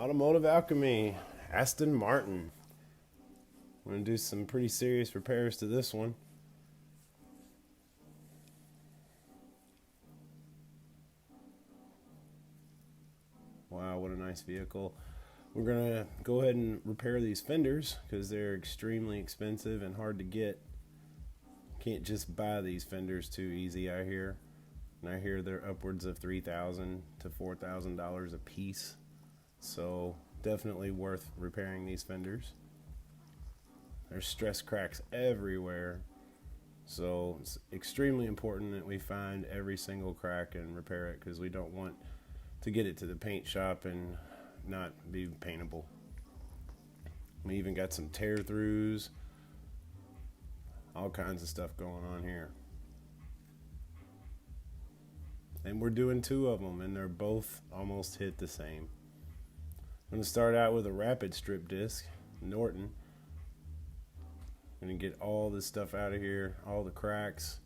Automotive Alchemy, Aston Martin. I'm going to do some pretty serious repairs to this one. Wow, what a nice vehicle. We're going to go ahead and repair these fenders because they're extremely expensive and hard to get. Can't just buy these fenders too easy, I hear. And I hear they're upwards of $3,000 to $4,000 a piece. So definitely worth repairing these fenders. There's stress cracks everywhere. So it's extremely important that we find every single crack and repair it because we don't want to get it to the paint shop and not be paintable. We even got some tear throughs, all kinds of stuff going on here. And we're doing two of them, and they're both almost hit the same. I'm going to start out with a rapid strip disc, Norton. I'm going to get all this stuff out of here, all the cracks,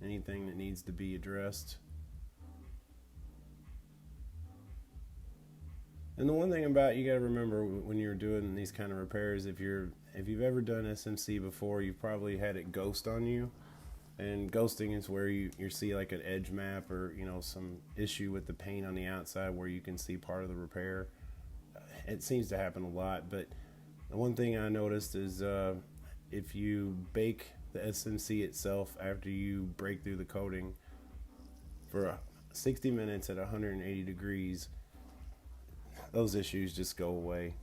anything that needs to be addressed. And the one thing about you got to remember when you're doing these kind of repairs, if you've ever done SMC before, you've probably had it ghost on you. And ghosting is where you see like an edge map or some issue with the paint on the outside where you can see part of the repair. It seems to happen a lot, but the one thing I noticed is if you bake the SMC itself after you break through the coating for 60 minutes at 180 degrees, those issues just go away.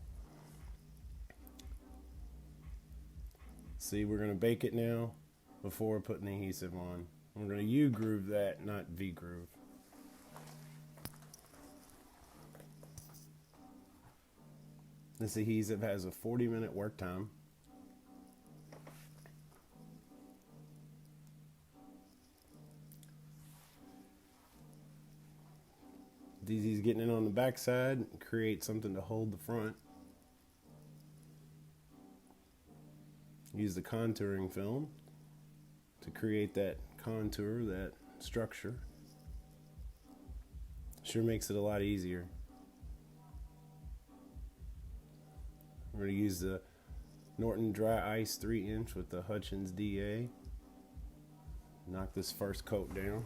See, we're going to bake it now before putting the adhesive on. We're going to U-groove that, not V-groove. This adhesive has a 40-minute work time. Deezy's getting it on the back side, create something to hold the front. Use the contouring film to create that contour, that structure. Sure makes it a lot easier. We're going to use the Norton Dry Ice 3-inch with the Hutchins DA. Knock this first coat down.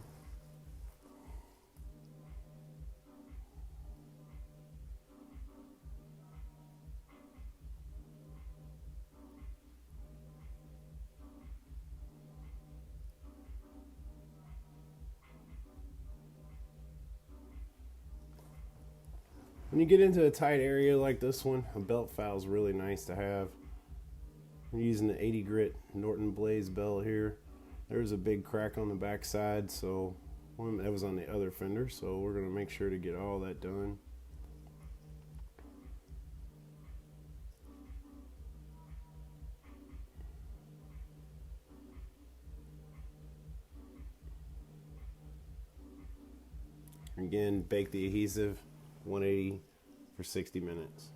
When you get into a tight area like this one, a belt file is really nice to have. I'm using the 80 grit Norton Blaze belt here. There's a big crack on the back side, so that was on the other fender, so we're going to make sure to get all that done. Again, bake the adhesive 180 for 60 minutes.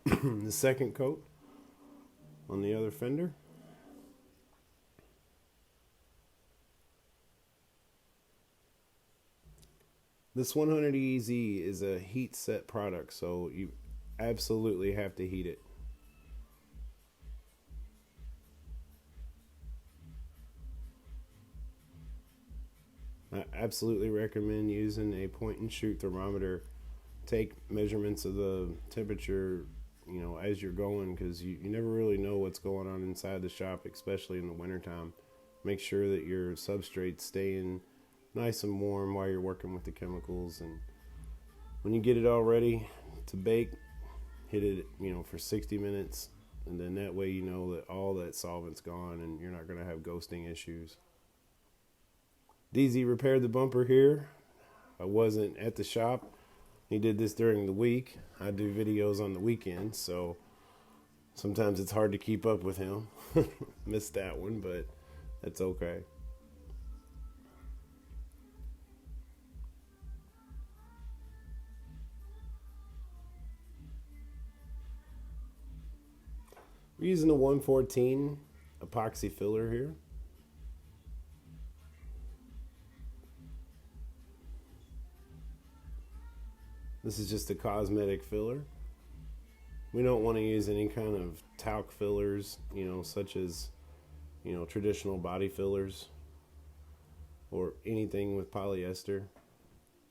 The second coat on the other fender. This 100EZ is a heat set product, so you absolutely have to heat it. I absolutely recommend using a point and shoot thermometer. Take measurements of the temperature, as you're going, because you never really know what's going on inside the shop, especially in the wintertime. Make sure that your substrate's staying nice and warm while you're working with the chemicals. And when you get it all ready to bake, hit it, for 60 minutes. And then that way you know that all that solvent's gone and you're not going to have ghosting issues. Deezy repaired the bumper here. I wasn't at the shop. He did this during the week. I do videos on the weekends, so sometimes it's hard to keep up with him. Missed that one, but that's okay. We're using the 114 epoxy filler here. This is just a cosmetic filler. We don't want to use any kind of talc fillers, such as, traditional body fillers or anything with polyester.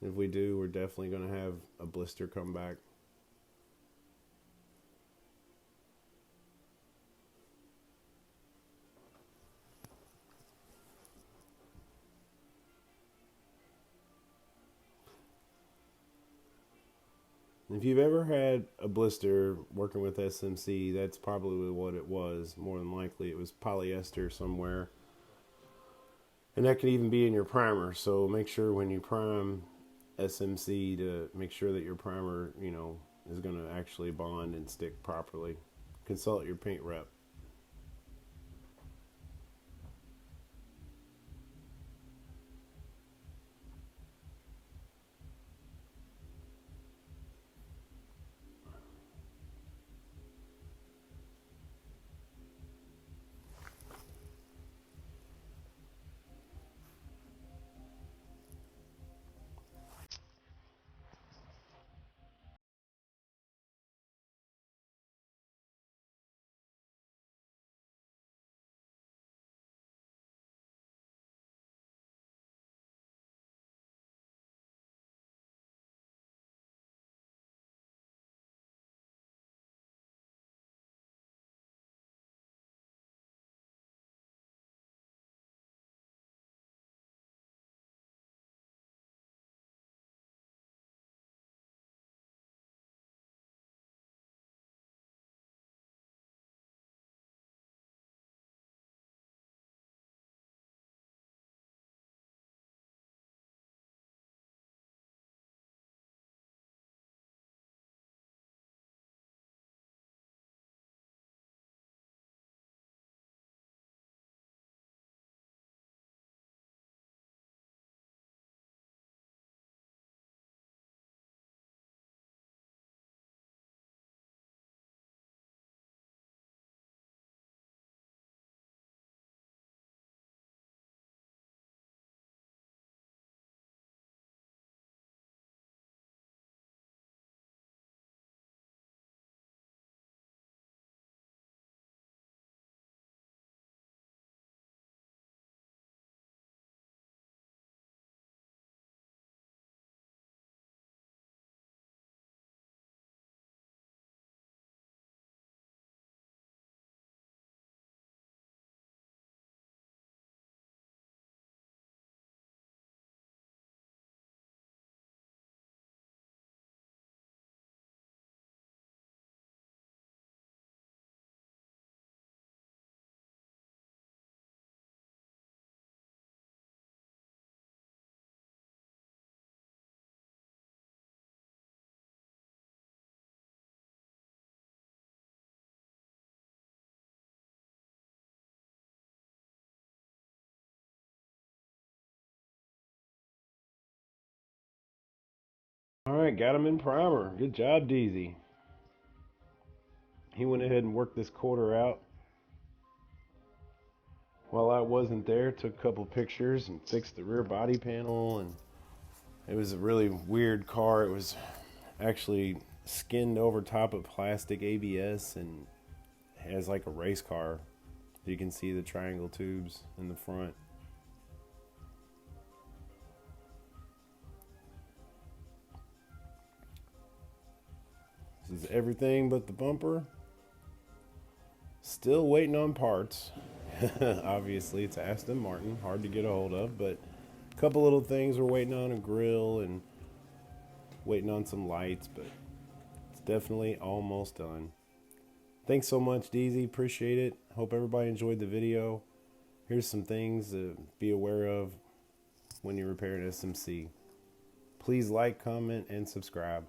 If we do, we're definitely going to have a blister come back. If you've ever had a blister working with SMC, that's probably what it was. More than likely, it was polyester somewhere. And that could even be in your primer. So make sure when you prime SMC to make sure that your primer, is going to actually bond and stick properly. Consult your paint rep. All right, got him in primer. Good job, Deezy. He went ahead and worked this quarter out while I wasn't there. Took a couple pictures and fixed the rear body panel. And it was a really weird car. It was actually skinned over top of plastic ABS and has like a race car. You can see the triangle tubes in the front. This is everything but the bumper. Still waiting on parts. Obviously, it's Aston Martin, hard to get a hold of, but a couple little things we're waiting on, a grill and waiting on some lights, but it's definitely almost done. Thanks so much, Deezy. Appreciate it. Hope everybody enjoyed the video. Here's some things to be aware of when you repair an SMC. Please like, comment, and subscribe.